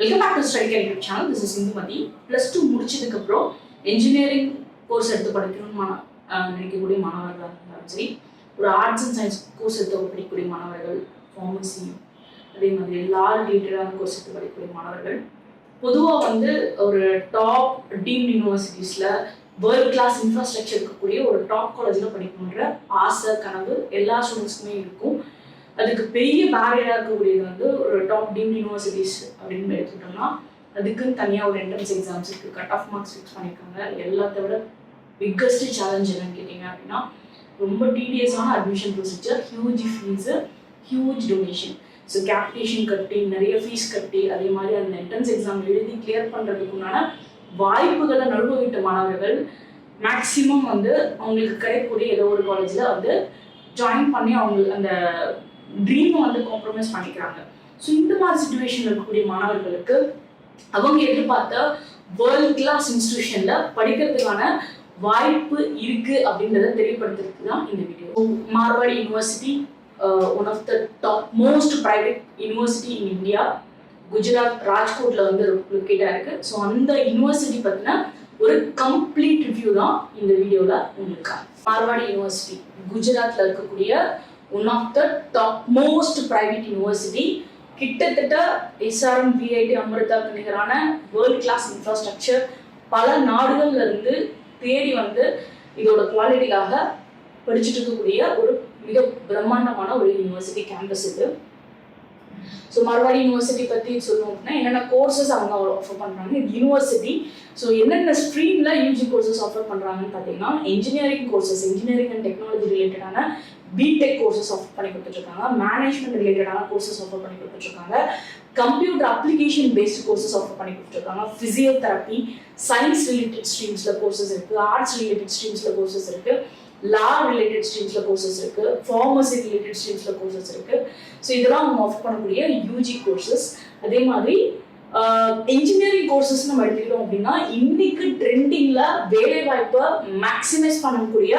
Welcome back to study care YouTube channel. This is Indumathi. +2 முடிச்சதுக்கு அப்புறம் engineering course எடுத்து படிக்கணும்னு நினைக்கக்கூடிய மாணவர்களாக இருந்தாலும் சரி, ஒரு ஆர்ட்ஸ் அண்ட் சயின்ஸ் கோர்ஸ் எடுத்து படிக்கக்கூடிய மாணவர்கள், ஃபார்மசி, அதே மாதிரி லா ரிலேட்டடான கோர்ஸ் எடுத்து படிக்கக்கூடிய மாணவர்கள், பொதுவாக ஒரு டாப் டீம்ட் யூனிவர்சிட்டிஸில் வேர்ல்ட் கிளாஸ் இன்ஃப்ராஸ்ட்ரக்சர் இருக்கக்கூடிய ஒரு டாப் காலேஜில் படிக்கணுன்ற ஆசை, கனவு எல்லா ஸ்டூடெண்ட்ஸ்க்குமே இருக்கும். அதுக்கு பெரிய பேரியராக இருக்கக்கூடியது ஒரு டாப் டீம்ட் யூனிவர்சிட்டிஸ் அப்படின்னு எடுத்துக்கிட்டோம்னா அதுக்குன்னு தனியாக ஒரு என்ட்ரன்ஸ் எக்ஸாம்ஸ் இருக்குது, கட் ஆஃப் மார்க்ஸ் ஃபிக்ஸ் பண்ணியிருக்காங்க. எல்லாத்த விட பிக்கஸ்ட் சேலஞ்ச் என்னன்னு கேட்டிங்க அப்படின்னா ரொம்ப டீடியஸான admission procedure, huge fees, huge donation. So capitation கட்டி நிறைய ஃபீஸ் கட்டி அதே மாதிரி அந்த என்ட்ரன்ஸ் எக்ஸாம் எழுதி கிளியர் பண்ணுறதுக்குண்டான வாய்ப்புகளை நழுவவிட்ட மாணவர்கள் மேக்ஸிமம் அவங்களுக்கு கிடைக்கக்கூடிய ஏதோ ஒரு காலேஜில் ஜாயின் பண்ணி அவங்களுக்கு அந்த ட்ரீமை காம்ப்ரமைஸ் பண்ணிக்கிறாங்க. ஸோ இந்த மாதிரி சுச்சுவேஷன் இருக்கக்கூடிய மாணவர்களுக்கு அவங்க எதிர்பார்த்த வேர்ல்ட் கிளாஸ் இன்ஸ்டிடியூஷனில் படிக்கிறதுக்கான வாய்ப்பு இருக்குது அப்படின்றத தெரியப்படுத்துறதுக்கு தான் இந்த வீடியோ. Marwadi university, one of the top most private university in India, Gujarat ராஜ்கோட்டில் லொக்கேட்டாக இருக்குது. ஸோ அந்த யூனிவர்சிட்டி பற்றின ஒரு கம்ப்ளீட் ரிவ்யூ தான் இந்த வீடியோவில் உங்களுக்கு. மார்வாடி யூனிவர்சிட்டி குஜராத்தில் இருக்கக்கூடிய one of the top most private university. கிட்டத்தட்ட SRM, VIT, அமிர்தாக்கு நிகரான வேர்ல்ட் கிளாஸ் இன்ஃப்ராஸ்ட்ரக்சர் பல நாடுகள்ல இருந்து தேடி இதோட குவாலிட்டிக்காக படிச்சுட்டு இருக்கக்கூடிய ஒரு மிக பிரம்மாண்டமான ஒரு யூனிவர்சிட்டி கேம்பஸ் இது. ஸோ மார்வாடி யூனிவர்சிட்டி பற்றி சொல்லணும் அப்படின்னா என்னென்ன கோர்சஸ் அவங்க ஆஃபர் பண்ணுறாங்க, இது யூனிவர்சிட்டி. ஸோ என்னென்ன ஸ்ட்ரீமில் யூஜி கோர்சஸ் ஆஃபர் பண்ணுறாங்கன்னு பார்த்தீங்கன்னா engineering courses, engineering and technology ரிலேட்டடான பிடெக் கோர்சஸ் ஆஃபர் பண்ணி கொடுத்துட்ருக்காங்க, மேனேஜ்மெண்ட் ரிலேட்டடான கோர்சஸ் ஆஃபர் பண்ணி கொடுத்துட்ருக்காங்க, computer application based courses offer பண்ணி கொடுத்துருக்காங்க, ஃபிசியோதெரப்பி, சயின்ஸ் ரிலேட்டட் ஸ்ட்ரீம்ஸில் கோர்சஸ் இருக்குது, ஆர்ட்ஸ் ரிலேட்டட் ஸ்ட்ரீம்ஸில் கோர்சஸ் இருக்குது, லா ரிலேட்டட் ஸ்ட்ரீம்ஸில் கோர்சஸ் இருக்குது, ஃபார்மசி ரிலேட்டட் ஸ்ட்ரீம்ஸில் கோர்சஸ் இருக்குது. ஸோ இதெல்லாம் அவங்க ஆஃபர் பண்ணக்கூடிய யூஜி கோர்சஸ். அதே மாதிரி இன்ஜினியரிங் கோர்சஸ் நம்ம எடுத்துக்கிட்டோம் அப்படின்னா இன்னைக்கு ட்ரெண்டிங்கில் வேலை வாய்ப்பை மேக்ஸிமைஸ் பண்ணக்கூடிய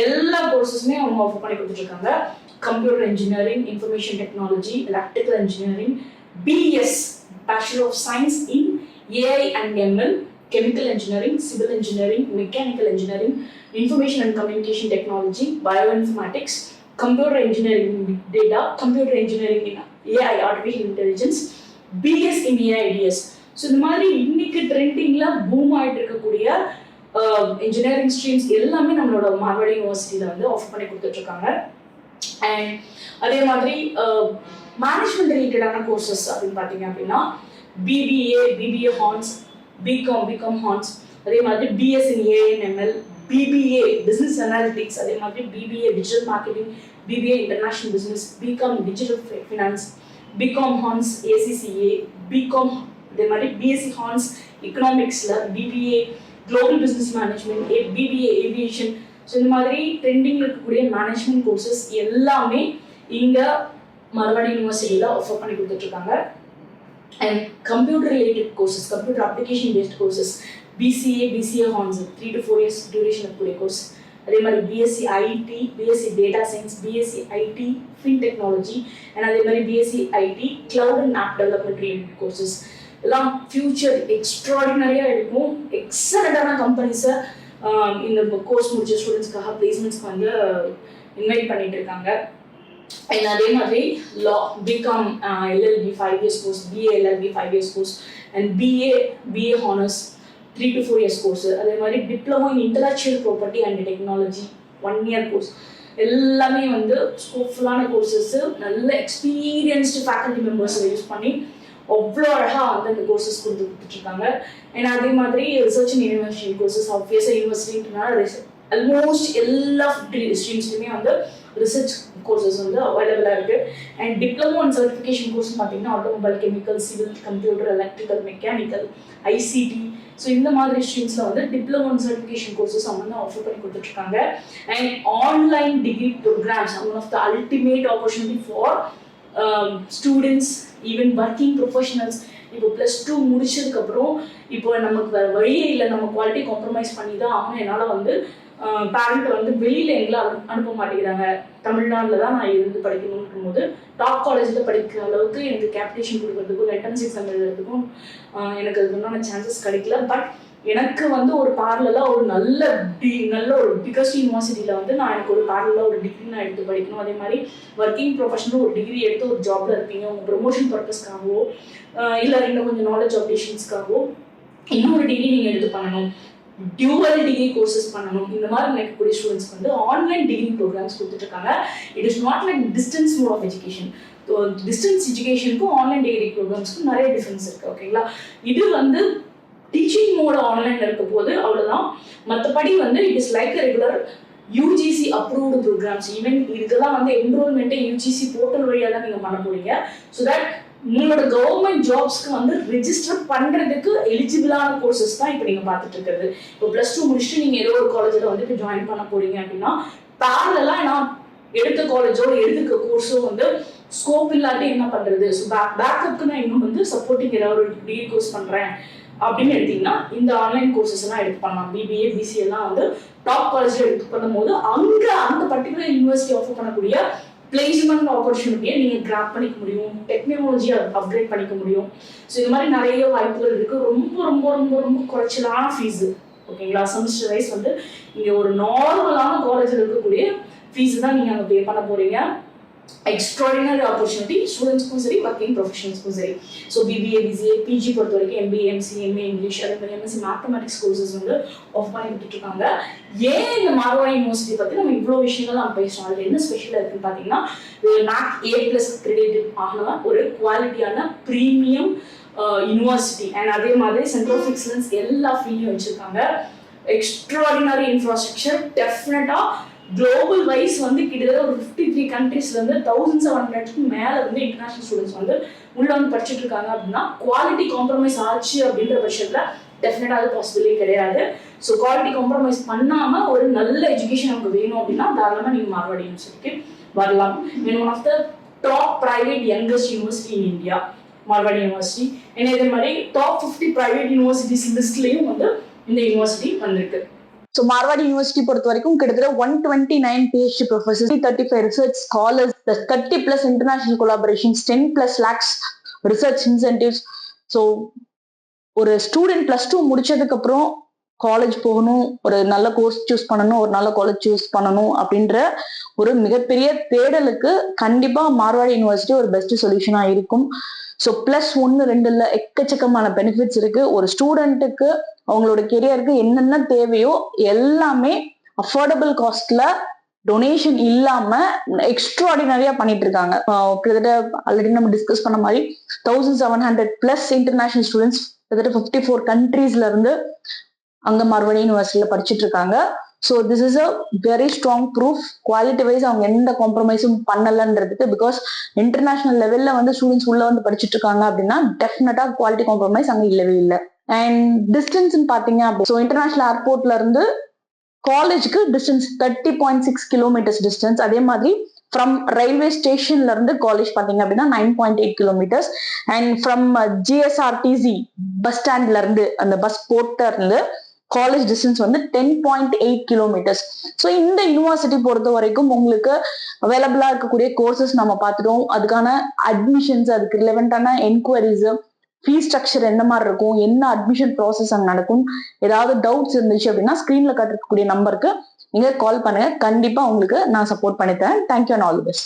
எல்லா கோர்சஸுமே அவங்க ஆஃபர் பண்ணி கொடுத்துட்ருக்காங்க. Computer engineering, information technology, electrical engineering, BS bachelor of science in AI and ML, chemical engineering, civil engineering, mechanical engineering, information and communication technology, bioinformatics, computer engineering in big data, computer engineering in AI, artificial intelligence, BS in AIDS. So இந்த மாதிரி இன்னைக்கு ட்ரெண்டிங்கில் boom ஆகிட்டு இருக்கக்கூடிய engineering streams எல்லாமே நம்மளோட மார்வாடி யூனிவர்சிட்டியில் offer பண்ணி கொடுத்துட்ருக்காங்க. அண்ட் அதே மாதிரி மேனேஜ்மெண்ட் ரிலேட்டடான கோர்சஸ் அப்படின்னு பார்த்தீங்க அப்படின்னா BBA ஹார்ன்ஸ், பிகாம் ஹார்ன்ஸ், அதே மாதிரி BS in AI and ML, BBA business analytics, அதே மாதிரி BBA digital marketing, BBA international business, B Com digital finance, B Com ஹார்ன்ஸ் ACCA, பிகாம் அதே மாதிரி BSc ஹார்ன்ஸ் எக்கனாமிக்ஸில், BBA global business management, BBA aviation. So இந்த மாதிரி ட்ரெண்டிங்கில் இருக்கக்கூடிய மேனேஜ்மெண்ட் கோர்சஸ் எல்லாமே இங்கே மார்வாடி யூனிவர்சிட்டியில் ஆஃபர் பண்ணி கொடுத்துட்ருக்காங்க. And computer related courses, computer application based courses, BCA ஹார்ன்ஸ் 3 to 4 years டியூரேஷன் இருக்கக்கூடிய கோர்ஸ். அதே மாதிரி BSc IT, BSc data science, BSc IT fin technology, and அதே மாதிரி BSc IT cloud and app development related courses. எல்லாம் future எக்ஸ்ட்ராடினரியாக இருக்கும். எக்ஸலண்டான கம்பெனிஸை இந்த கோர்ஸ் முடிச்ச ஸ்டூடெண்ட்ஸ்க்காக பிளேஸ்மெண்ட்ஸ்க்கு இன்வைட் பண்ணிட்டு இருக்காங்க. அண்ட் அதே மாதிரி law, B Com LLB 5 years course, BA LLB 5 years course, and BA honours 3 to 4 years course. அதே மாதிரி diploma in intellectual property and technology 1 year course. எல்லாமே ஸ்கோப்ஃபுல்லான கோர்சஸ், நல்ல எக்ஸ்பீரியன்ஸ்டு ஃபேக்கல்டி மெம்பர்ஸை யூஸ் பண்ணி அவ்வளோ அழகாக அந்த கோர்சஸ் கொடுத்துட்ருக்காங்க. அண்ட் அதே மாதிரி ரிசர்ச் அண்ட் இனோவேஷன் கோர்சஸ், ஆப்வியஸாக யூனிவர்சிட்டினால ஆல்மோஸ்ட் எல்லா ஸ்ட்ரீம்ஸ்லையுமே ரிசர்ச் கோர்சஸ் அவைலபிளாக இருக்குது. And diploma and certification course பார்த்தீங்கன்னா automobile, chemical, civil, computer, electrical, mechanical, ICT. So இந்த மாதிரி ஸ்ட்ரீம்ஸில் டிப்ளமோ அண்ட் சர்டிஃபிகேஷன் கோர்சஸ் அவங்க ஆஃபர் பண்ணி கொடுத்துட்ருக்காங்க. And online degree programs, one of the ultimate opportunity for students, even working professionals. இப்போ +2 முடிச்சதுக்கப்புறம் இப்போ நமக்கு வேறு வழியே இல்லை, நம்ம குவாலிட்டி காம்ப்ரமைஸ் பண்ணி தான் ஆகணும், என்னால் பேரண்ட் வந்து வெளியில எங்களை அனுப்ப மாட்டேங்கிறாங்க, தமிழ்நாட்டில் தான் நான் இருந்து படிக்கணும்னும் போது டாப் காலேஜில் படிக்கிற அளவுக்கு எனக்கு கேப்டேஷன் கொடுக்கறதுக்கும் என்ட்ரன்ஸ் எக்ஸாம் எழுதுறதுக்கும் எனக்கு அதுக்கு உண்டான சான்சஸ் கிடைக்கல. பட் எனக்கு வந்து ஒரு பேரலாக ஒரு நல்ல ஒரு பிகஸ்ட் யூனிவர்சிட்டியில் வந்து நான் எனக்கு ஒரு பேரலாக ஒரு டிகிரி நான் எடுத்து படிக்கணும். அதே மாதிரி ஒர்க்கிங் ப்ரொஃபஷனல் ஒரு டிகிரி எடுத்து ஒரு ஜாப்ல இருப்பீங்க, உங்கள் ப்ரொமோஷன் பர்பஸ்க்காகவோ இல்லை இன்னும் கொஞ்சம் நாலேஜ் அப்டேஷன்ஸ்க்காகவோ இன்னொரு டிகிரி நீங்கள் எடுத்து பண்ணணும், டியூவல் டிகிரி கோர்சஸ் பண்ணணும். இந்த மாதிரி நினைக்கக்கூடிய ஸ்டூடெண்ட்ஸ்க்கு வந்து ஆன்லைன் டிகிரி ப்ரோக்ராம்ஸ் கொடுத்துட்டு இருக்காங்க. It is not like distance mode of education. Distance எஜுகேஷனுக்கும் ஆன்லைன் டிகிரி ப்ரோக்ராம்ஸ்க்கும் நிறைய டிஃபரன்ஸ் இருக்கு. ஓகேங்களா, இது வந்து டீச்சிங் மோட் ஆன்லைன்ல இருக்க போது அவ்வளவுதான். மற்றபடி வந்து it is like regular UGC approved programmes. Even இதெல்லாம் வந்து என்ரோல்மெண்ட்டே யூஜிசி போர்ட்டல் வழியாக தான் நீங்கள் பண்ண போறீங்க. ஸோ தட் உங்களோட கவர்மெண்ட் ஜாப்ஸ்க்கு வந்து ரெஜிஸ்டர் பண்றதுக்கு எலிஜிபிளான கோர்சஸ் தான் இப்போ நீங்க பார்த்துட்டு இருக்கிறது. இப்போ +2 முடிச்சுட்டு நீங்க ஏதோ ஒரு காலேஜில் வந்து இப்போ ஜாயின் பண்ண போறீங்க அப்படின்னா பேரலா நான் எடுத்த காலேஜோ எடுத்துக்க கோர்ஸோ வந்து ஸ்கோப் இல்லாட்டி என்ன பண்றது, ஸோ பேக்கப்புக்கு நான் இன்னும் வந்து சப்போர்ட்டிங் ஏதாவது ஒரு டிகிரி கோர்ஸ் பண்றேன் அப்படின்னு எடுத்தீங்கன்னா இந்த ஆன்லைன் கோர்சஸ் எல்லாம் எடுத்து பண்ணலாம். பிபிஏ பிசிஏ எல்லாம் வந்து டாப் காலேஜ்ல எடுத்து பண்ணும்போது அங்க அந்த பர்டிகுலர் யூனிவர்சிட்டி ஆஃபர் பண்ணக்கூடிய பிளேஸ்மெண்ட் ஆப்பர்ச்சுனிட்டியை நீங்கள் கிராப் பண்ணிக்க முடியும், டெக்னாலஜியை அப்கிரேட் பண்ணிக்க முடியும். ஸோ இந்த மாதிரி நிறைய வாய்ப்புகள் இருக்குது. ரொம்ப ரொம்ப ரொம்ப ரொம்ப குறைச்சலான ஃபீஸு. ஓகேங்களா, செமஸ்டர் வைஸ் வந்து இங்கே ஒரு நார்மலான காலேஜில் இருக்கக்கூடிய ஃபீஸு தான் நீங்கள் அங்கே பே பண்ண போகிறீங்க. எக்ஸ்ட்ராடினரி ஆப்பர்ச்சுனிட்டி ஸ்டூடெண்ட்ஸ்க்கும் சரி, ஒர்க்கிங் ப்ரொஃபஷனல்ஸ்க்கும் சரி. ஸோ பிபிஏ பிசிஏ பிஜி பொறுத்த வரைக்கும் எம்பிஏ எம்சி எம்ஏ இங்கிலீஷ் அதே மாதிரி எம்எஸ்சி மேத்தமெட்டிக்ஸ் கோர்சஸ் வந்து ஆஃப் பண்ணி விட்டுட்டு இருக்காங்க. ஏன் இந்த மார்வாடி யூனிவர்சிட்டி பற்றி நம்ம இவ்வளோ விஷயங்கள் நம்ம பேசுகிறோம், அதில் என்ன ஸ்பெஷலாக இருக்குன்னு பார்த்தீங்கன்னா NAAC A+ கிரெடிட் ஆன ஒரு குவாலிட்டியான ப்ரீமியம் யூனிவர்சிட்டி. அண்ட் அதே மாதிரி சென்டர் ஆஃப் எக்ஸலன்ஸ் எல்லா ஃபீல்டையும் வச்சுருக்காங்க. Extraordinary infrastructure. டெஃபினட்டாக குளோபல் வைஸ் வந்து கிட்டத்தட்ட ஒரு 53 கண்ட்ரீஸ்ல இருந்து 1700க்கு மேல வந்து இன்டர்நேஷனல் ஸ்டூடெண்ட்ஸ் வந்து உள்ள வந்து படிச்சுட்டு இருக்காங்க. அப்படின்னா குவாலிட்டி காம்ப்ரமைஸ் ஆச்சு அப்படின்ற பட்சத்துல டெஃபினட்டா அது பாசிபிலிட்டி கிடையாது. ஸோ குவாலிட்டி காம்ப்ரமைஸ் பண்ணாம ஒரு நல்ல எஜுகேஷன் நமக்கு வேணும் அப்படின்னா தாராளமா நீங்க மார்வாடி யூனிவர்சிட்டிக்கு வரலாம். One of the top private youngest university in India Marwadi university. இதே மாதிரி டாப் 50 பிரைவேட் யூனிவர்சிட்டிஸ் லிஸ்ட்லயும் வந்து இந்த யூனிவர்சிட்டி வந்திருக்கு. ஸோ மார்வாடி யூனிவர்சிட்டி பொறுத்த வரைக்கும் கிட்டத்தட்ட 129 PhD professors, 35 research scholars, 30+ international collaborations, 10+ lakhs research incentives. So ஒரு ஸ்டூடெண்ட் +2 முடிச்சதுக்கு அப்புறம் காலேஜ் போகணும், ஒரு நல்ல கோர்ஸ் சூஸ் பண்ணணும், ஒரு நல்ல காலேஜ் சூஸ் பண்ணணும் அப்படின்ற ஒரு மிகப்பெரிய தேடலுக்கு கண்டிப்பா மார்வாடி யூனிவர்சிட்டி ஒரு பெஸ்ட் சொல்யூஷனா இருக்கும். ஸோ +1 2 இல்ல எக்கச்சக்கமான பெனிஃபிட்ஸ் இருக்கு. ஒரு ஸ்டூடெண்ட்டுக்கு அவங்களோட கெரியருக்கு என்னென்ன தேவையோ எல்லாமே அஃபோர்டபுள் காஸ்ட்ல டொனேஷன் இல்லாம எக்ஸ்ட்ராடினரியா பண்ணிட்டு இருக்காங்க. கிட்டத்தட்ட ஆல்ரெடி நம்ம டிஸ்கஸ் பண்ண மாதிரி 1700+ இன்டர்நேஷனல் ஸ்டூடெண்ட்ஸ் கிட்டத்தட்ட 54 கண்ட்ரீஸ்ல இருந்து அங்க மார்வாடி யூனிவர்சிட்டியில படிச்சுட்டு இருக்காங்க. So this is a very strong proof. Quality wise அவங்க எந்த காம்ப்ரமைஸும் பண்ணலன்றதுக்கு. பிகாஸ் இன்டர்நேஷனல் லெவல்ல வந்து ஸ்டூடெண்ட்ஸ் உள்ள வந்து படிச்சுட்டு இருக்காங்க அப்படின்னா டெஃபினட்டா குவாலிட்டி காம்ப்ரமைஸ் அங்க இல்லவே இல்லை. அண்ட் டிஸ்டன்ஸ் பாத்தீங்க அப்படி ஸோ இன்டர்நேஷனல் ஏர்போர்ட்ல இருந்து காலேஜுக்கு டிஸ்டன்ஸ் 30.6 கிலோமீட்டர்ஸ் டிஸ்டன்ஸ். அதே மாதிரி ஃப்ரம் ரயில்வே ஸ்டேஷன்ல இருந்து காலேஜ் பாத்தீங்க அப்படின்னா 9.8 kilometres. And from GSRTC bus ஸ்டாண்ட்ல இருந்து அந்த பஸ் போர்ட்ல இருந்து காலேஜ் டிஸ்டன்ஸ் வந்து 10.8 கிலோமீட்டர்ஸ். ஸோ இந்த யூனிவர்சிட்டி பொறுத்த வரைக்கும் உங்களுக்கு அவைலபிளா இருக்கக்கூடிய கோர்சஸ் நம்ம பார்த்துட்டோம். அதுக்கான அட்மிஷன்ஸ், அதுக்கு ரிலவெண்டான என்கொயரிஸ், ஃபீஸ் ஸ்ட்ரக்சர் என்ன மாதிரி இருக்கும், என்ன அட்மிஷன் ப்ராசஸ் அங்கே நடக்கும், ஏதாவது டவுட்ஸ் இருந்துச்சு அப்படின்னா ஸ்கிரீன்ல காட்டக்கூடிய நம்பருக்கு நீங்க கால் பண்ணுங்க. கண்டிப்பா உங்களுக்கு நான் சப்போர்ட் பண்ணித்தரேன். Thank you and all the best.